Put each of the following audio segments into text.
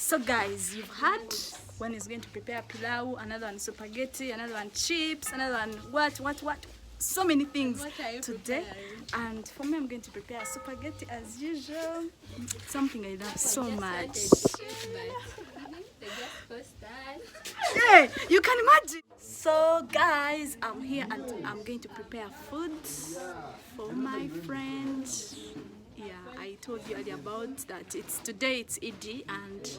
So guys, you've heard one is going to prepare pilau, another one spaghetti, another one chips, another one what, so many things today. And for me, I'm going to prepare spaghetti as usual. Something I love so much. Hey, you can imagine. So guys, I'm here and I'm going to prepare food for my friend. Yeah, I told you earlier about that. Today it's Eid and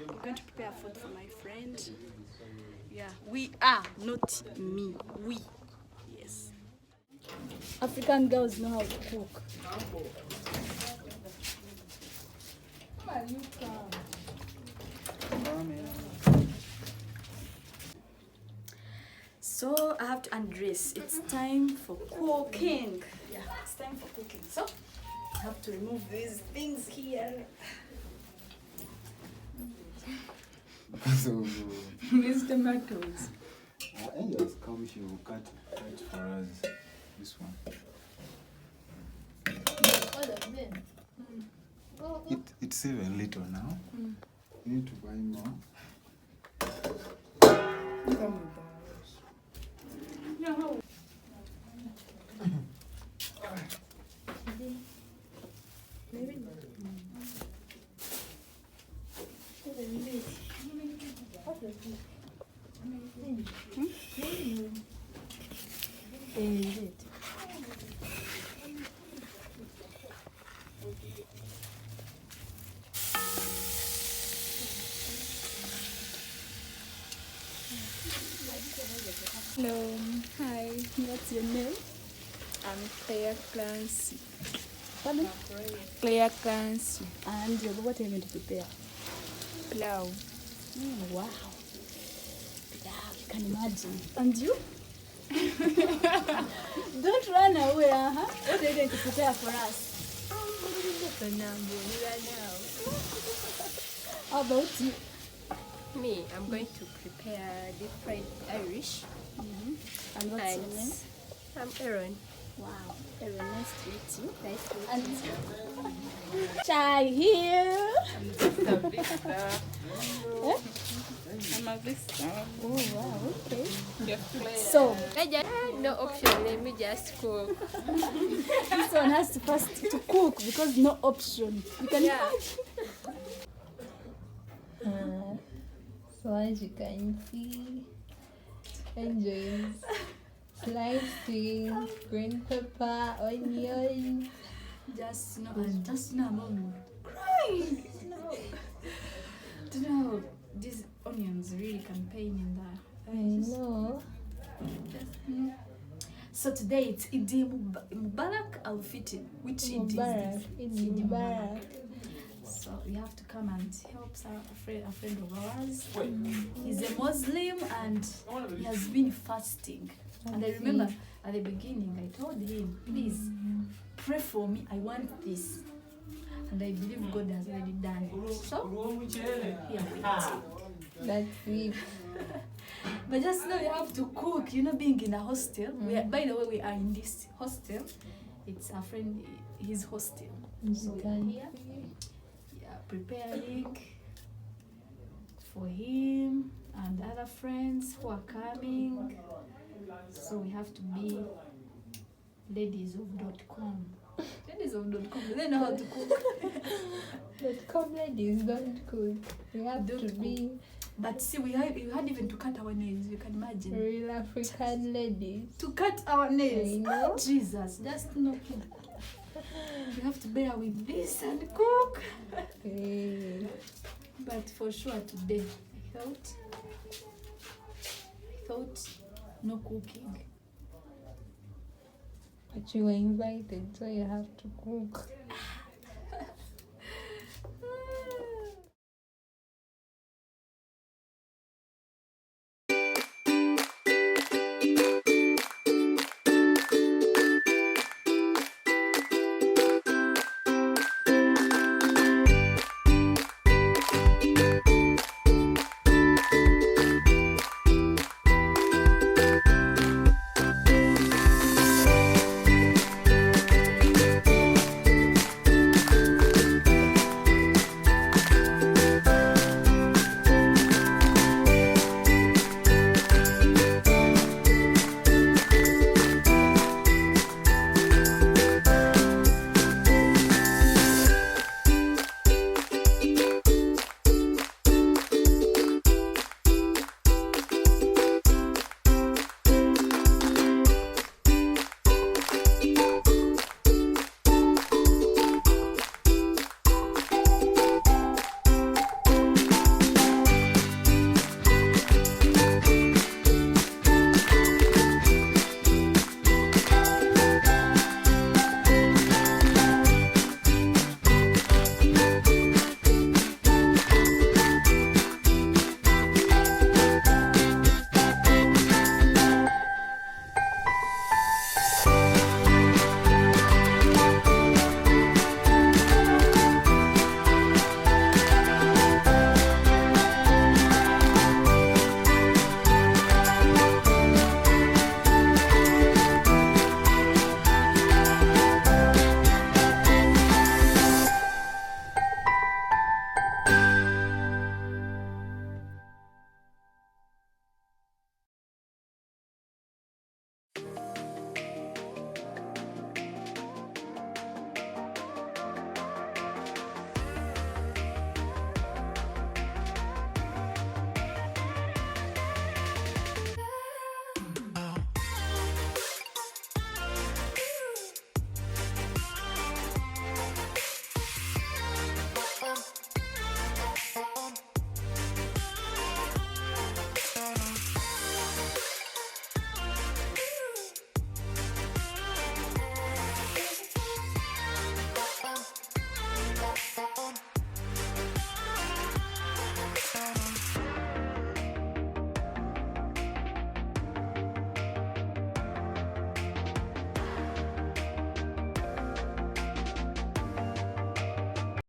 I'm going to prepare food for my friend. Yeah, we are, not me, we. Yes. African girls know how to cook. So I have to undress. It's time for cooking. Yeah, it's time for cooking. So I have to remove these things here. So These tomatoes. Angels come, she will cut for us this one. It's even little now. You need to buy more. Hello, hi, what's your name? I'm Claire Clancy. Pardon? Claire Clancy. And what are you going to prepare? Pilau. Wow. Pilau, you can imagine. And you? Don't run away, What are you going to prepare for us? How about you? Me, I'm going to prepare deep fried Irish. And what's your name? I'm Erin. Wow, Erin, nice to meet you. Nice to meet you. And Chai here. I'm a visitor. Oh wow, okay. Yes. So No option, let me just cook. this one has to first to cook because no option. You can So as you can see, enjoys slicing green pepper, onion. just now, mom crying. These onions really can pain in there. I know. So today it's Eid mubarak al-fitr, which Mubarak. Eid is Mubarak. So we have to come and help a friend of ours. He's a Muslim and he has been fasting. And I remember at the beginning I told him, please pray for me, I want this. And I believe God has already done it. So here we are. That's it. But just now you have to cook, being in a hostel. By the way, we are in this hostel. It's a friend, his hostel. So we are here. Preparing for him and other friends who are coming. So we have to be ladies of .com. Ladies of .com, they know how to cook. .com ladies don't cook. We have to be But see, we had even to cut our nails, you can imagine. real African ladies. To cut our nails. I know. Oh, Jesus, just no. You have to bear with this and cook. Hey. But for sure today, I thought no cooking. But you were invited, so you have to cook.